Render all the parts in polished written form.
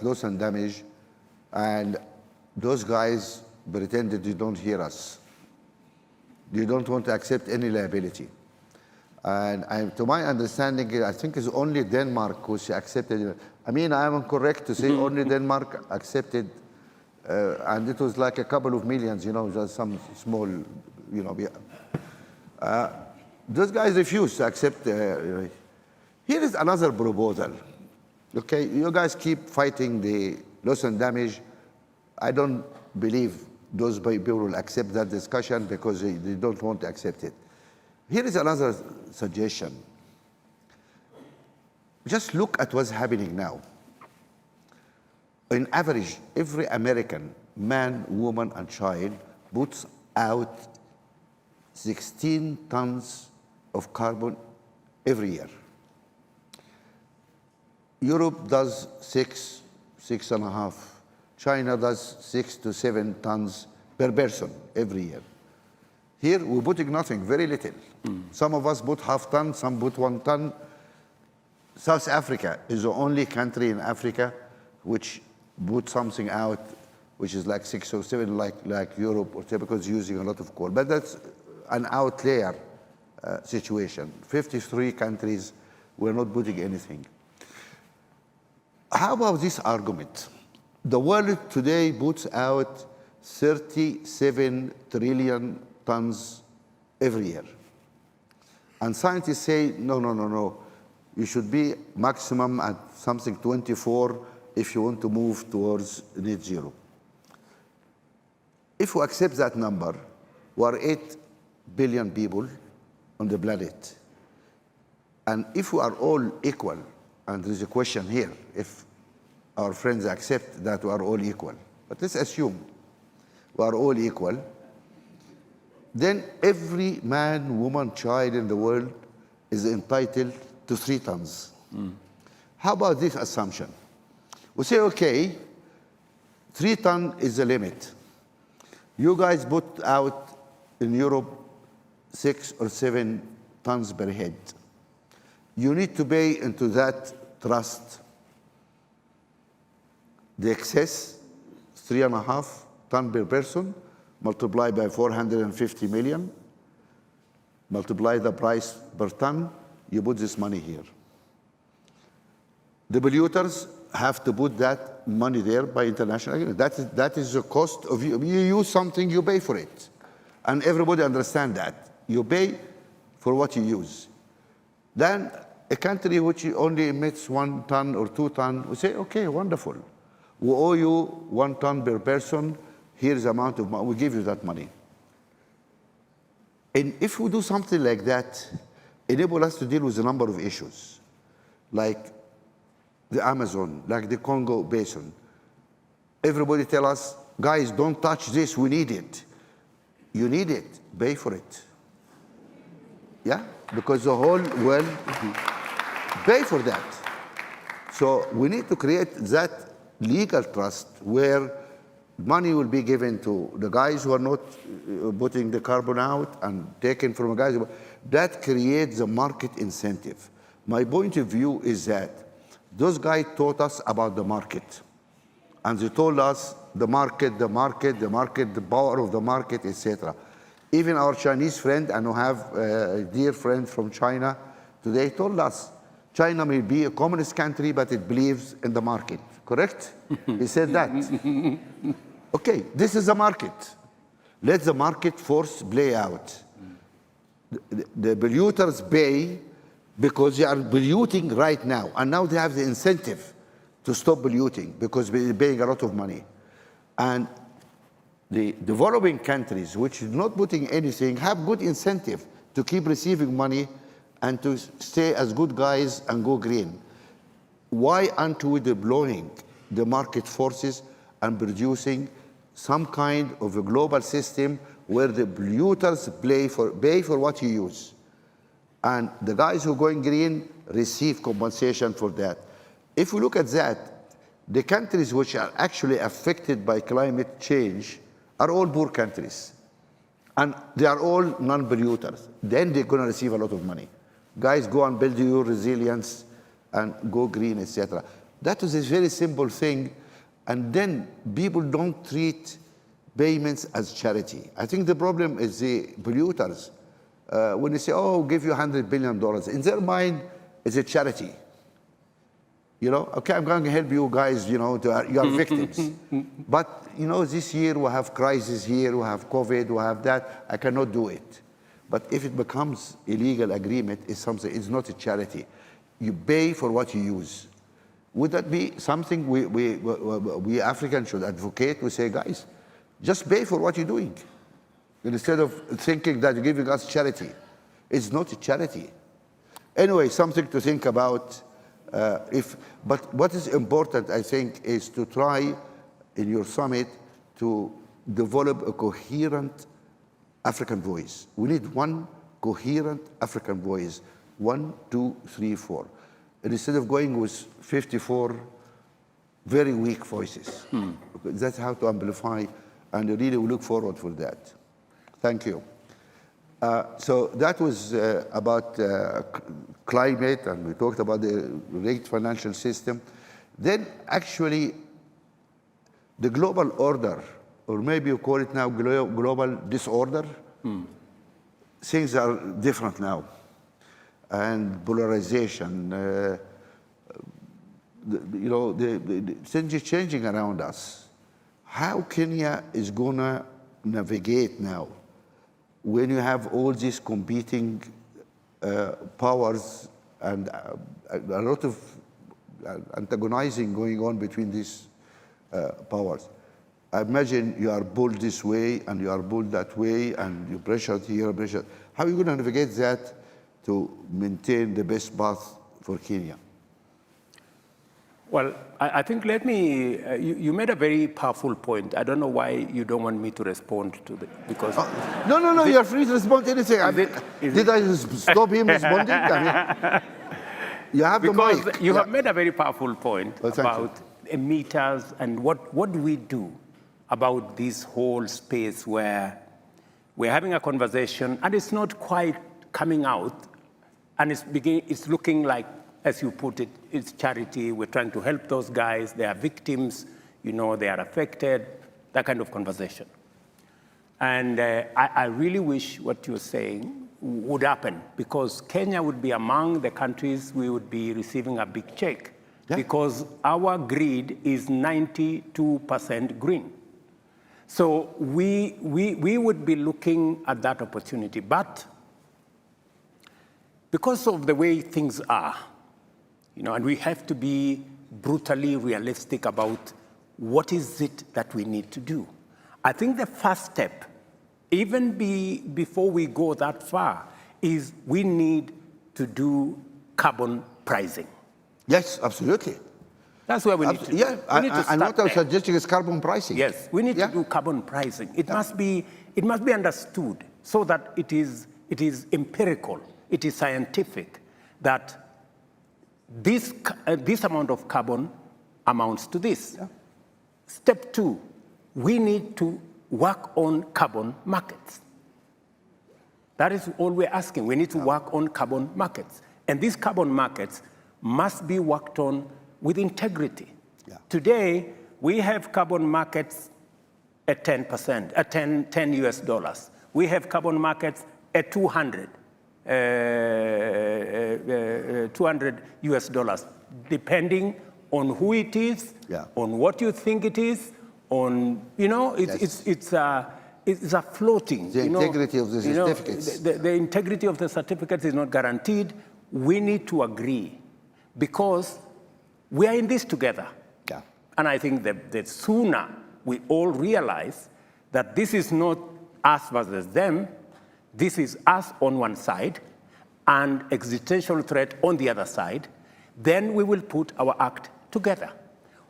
about loss and damage, and those guys pretended they don't hear us. They don't want to accept any liability. And to my understanding, I think it's only Denmark which accepted. I mean, I am correct to say only Denmark accepted, and it was like a couple of millions, just some small, those guys refused to accept. Here is another proposal. Okay, you guys keep fighting the loss and damage. I don't believe those people will accept that discussion because they don't want to accept it. Here is another suggestion. Just look at what's happening now. On average, every American, man, woman, and child puts out 16 tons of carbon every year. Europe does 6.5. China does 6 to 7 tons per person every year. Here, we're putting nothing, very little. Some of us put half ton, some put 1 ton. South Africa is the only country in Africa which put something out which is like 6 or 7, like Europe, or because it's using a lot of coal. But that's an outlier situation. 53 countries were not putting anything. How about this argument? The world today puts out 37 trillion tons every year. And scientists say, no. You should be maximum at something 24 if you want to move towards net zero. If we accept that number, we are 8 billion people on the planet. And if we are all equal, and there is a question here, if our friends accept that we are all equal, but let's assume we are all equal, then every man, woman, child in the world is entitled to 3 tons. How about this assumption? We say, okay, 3 tons is the limit. You guys put out in Europe 6 or 7 tons per head. You need to pay into that trust the excess, 3.5 tons per person, multiplied by 450 million, multiply the price per ton, you put this money here. The polluters have to put that money there by international agreement. That is the cost of you. You use something, you pay for it. And everybody understands that. You pay for what you use. Then a country which only emits 1 ton or 2 tons, we say, okay, wonderful. We owe you 1 ton per person. Here's the amount of money. We give you that money. And if we do something like that, enable us to deal with a number of issues, like the Amazon, like the Congo Basin. Everybody tell us, guys, don't touch this, we need it. You need it, pay for it. Yeah, because the whole world pay for that. So we need to create that legal trust where money will be given to the guys who are not putting the carbon out and taken from the guys. That creates a market incentive. My point of view is that those guys taught us about the market. And they told us the market, the power of the market, etc. Even our Chinese friend, and we have a dear friend from China today, told us China may be a communist country, but it believes in the market. Correct? He said that. Okay, this is the market. Let the market force play out. The polluters pay because they are polluting right now. And now they have the incentive to stop polluting because they're paying a lot of money. And the developing countries, which are not putting anything, have good incentive to keep receiving money and to stay as good guys and go green. Why aren't we deploying the market forces and producing some kind of a global system where the polluters pay for what you use? And the guys who are going green receive compensation for that. If we look at that, the countries which are actually affected by climate change are all poor countries. And they are all non-polluters. Then they're going to receive a lot of money. Guys, go and build your resilience and go green, etc. That was a very simple thing. And then people don't treat payments as charity. I think the problem is the polluters. When they say, oh, give you $100 billion, in their mind, it's a charity. You know, okay, I'm going to help you guys, you know, you are victims. But, you know, this year we have crisis here, we have COVID, we have that. I cannot do it. But if it becomes a legal agreement, it's something, it's not a charity. You pay for what you use. Would that be something we Africans should advocate? We say, guys, just pay for what you're doing. Instead of thinking that you're giving us charity. It's not a charity. Anyway, something to think about. But what is important, I think, is to try in your summit to develop a coherent African voice. We need one coherent African voice. 1, 2, 3, 4. And instead of going with 54 very weak voices. That's how to amplify, and I really look forward for that. Thank you. So that was about climate, and we talked about the rigged financial system. Then actually, the global order, or maybe you call it now global disorder, things are different now. And polarization, you know, the things are changing around us. How Kenya is going to navigate now when you have all these competing powers and a lot of antagonizing going on between these powers? I imagine you are pulled this way and you are pulled that way and you pressured here, pressured. How are you going to navigate that to maintain the best path for Kenya? Well, I think let me, you made a very powerful point. I don't know why you don't want me to respond to it, because... No, you're free to respond to anything. Did I stop him responding? I mean, you have the mic. Because you have made a very powerful point about emitters and what do we do about this whole space where we're having a conversation and it's not quite coming out, and it's looking like, as you put it, it's charity. We're trying to help those guys. They are victims. You know, they are affected, that kind of conversation. And I really wish what you're saying would happen, because Kenya would be among the countries we would be receiving a big check, because our grid is 92% green. So we would be looking at that opportunity. But because of the way things are, you know, and we have to be brutally realistic about what is it that we need to do. I think the first step, even before we go that far, is we need to do carbon pricing. Yes, absolutely. That's where we need to do. Yeah, and what I'm suggesting is carbon pricing. Yes, we need to do carbon pricing. It must be understood so that it is empirical, it is scientific, that this amount of carbon amounts to this. Yeah. Step 2, we need to work on carbon markets. That is all we're asking. We need to work on carbon markets. And these carbon markets must be worked on with integrity. Yeah. Today, we have carbon markets at 10%, at 10 US dollars. We have carbon markets at 200 US dollars, depending on who it is, on what you think it is, on, you know, it's a floating. The integrity of the certificates. The integrity of the certificates is not guaranteed. We need to agree, because we are in this together. Yeah. And I think that the sooner we all realize that this is not us versus them, this is us on one side and existential threat on the other side, then we will put our act together.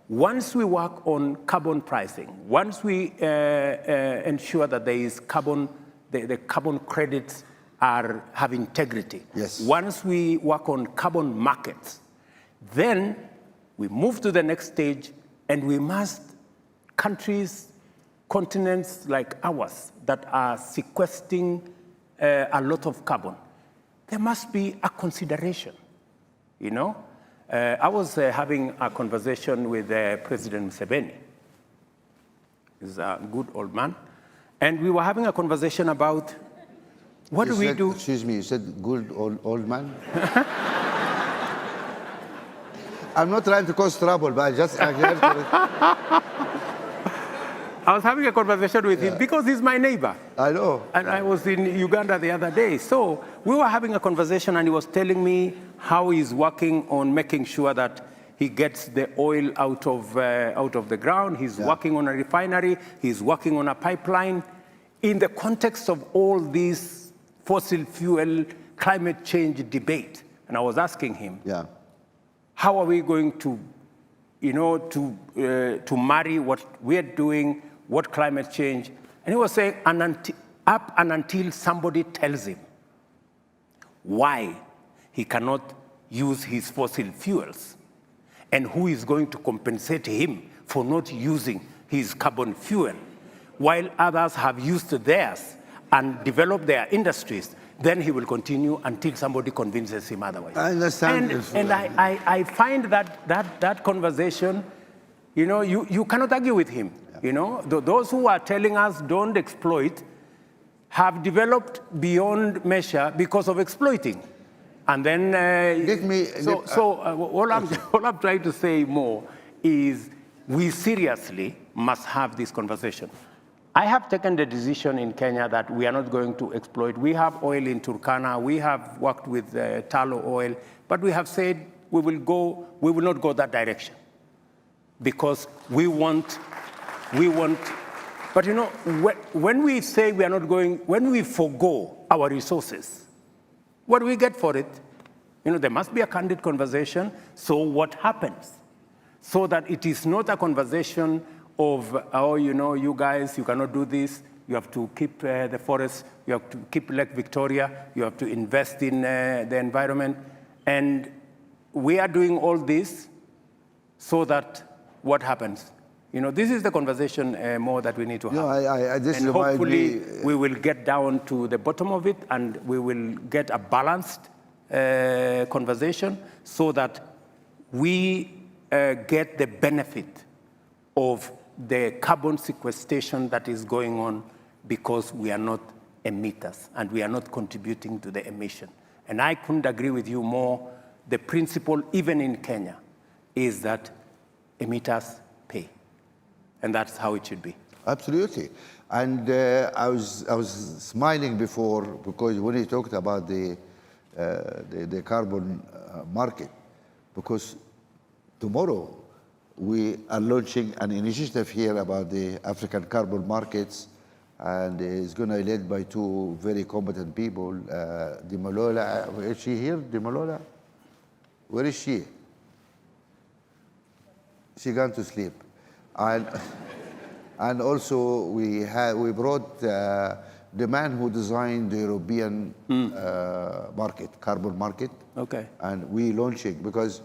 Once we work on carbon pricing, once we ensure that there is the carbon credits have integrity, once we work on carbon markets, then we move to the next stage, and we must, countries, continents like ours that are sequestering a lot of carbon, there must be a consideration, you know? I was having a conversation with President Museveni. He's a good old man. And we were having a conversation about what do we do? Excuse me, you said good old man? I'm not trying to cause trouble, but I was having a conversation with him because he's my neighbor. I know. And I was in Uganda the other day. So we were having a conversation and he was telling me how he's working on making sure that he gets the oil out of the ground. He's working on a refinery. He's working on a pipeline. In the context of all this fossil fuel climate change debate. And I was asking him, how are we going to, to marry what we're doing, what climate change? And he was saying, up and until somebody tells him why he cannot use his fossil fuels, and who is going to compensate him for not using his carbon fuel, while others have used theirs and developed their industries, then he will continue until somebody convinces him otherwise. I understand. And I find that conversation, you cannot argue with him. Those who are telling us don't exploit have developed beyond measure because of exploiting. And then, all I'm trying to say more is we seriously must have this conversation. I have taken the decision in Kenya that we are not going to exploit. We have oil in Turkana. We have worked with tallow oil, but we have said we will not go that direction because we want. But when we say we are not going, when we forgo our resources, what do we get for it? There must be a candid conversation. So what happens? So that it is not a conversation of, you guys, you cannot do this. You have to keep the forest. You have to keep Lake Victoria. You have to invest in the environment. And we are doing all this so that what happens? This is the conversation more that we need to have. And hopefully we will get down to the bottom of it and we will get a balanced conversation so that we get the benefit of the carbon sequestration that is going on because we are not emitters and we are not contributing to the emission. And I couldn't agree with you more. The principle, even in Kenya, is that emitters pay. And that's how it should be. Absolutely. And I was smiling before because when he talked about the carbon market, because tomorrow we are launching an initiative here about the African carbon markets, and it's going to be led by two very competent people. Dimolola, is she here, Dimolola? Where is she? She gone to sleep. And also we brought the man who designed the European carbon market. Okay. And we launching because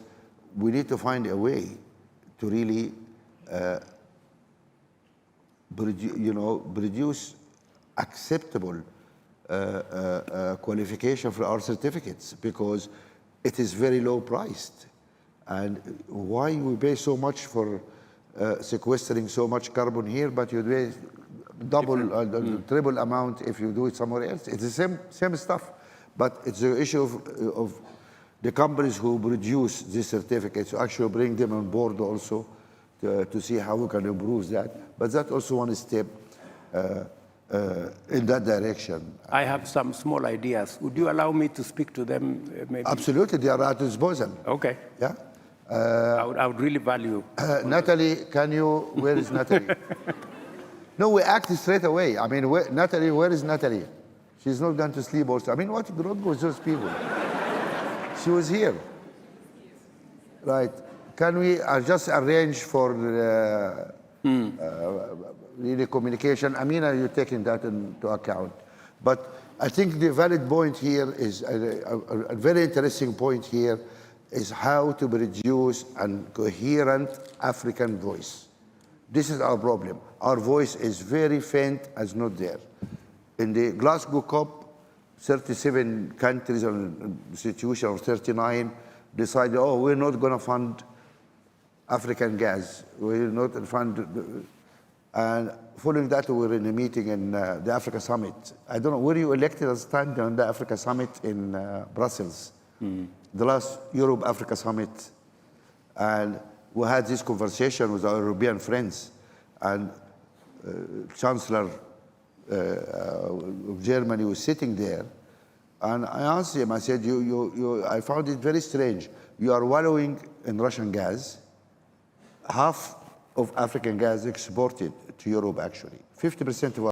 we need to find a way to really produce acceptable qualification for our certificates because it is very low priced. And why we pay so much for sequestering so much carbon here, but you pay double, triple amount if you do it somewhere else. It's the same stuff, but it's the issue of the companies who produce these certificates to actually bring them on board also to see how we can improve that. But that's also one step in that direction. I have some small ideas. Would you allow me to speak to them maybe? Absolutely, they are at disposal. Okay. Yeah. I would really value. Natalie, where is Natalie? No, we act straight away. I mean, Natalie, where is Natalie? She's not gone to sleep also. I mean, what wrong with those people? She was here. Right. Can we just arrange for really communication? Amina, you're taking that into account. But I think the valid point here is a very interesting point here is how to produce a coherent African voice. This is our problem. Our voice is very faint, as not there. In the Glasgow COP, 37 countries or institutions, or 39, decided, oh, we're not going to fund African gas. We're not fund. And following that, we were in a meeting in the Africa Summit. I don't know, were you elected as standing on the Africa Summit in Brussels? The last Europe-Africa Summit. And we had this conversation with our European friends. And Chancellor of Germany was sitting there. And I asked him, I said, I found it very strange. You are wallowing in Russian gas. Half of African gas exported to Europe, actually. 50% of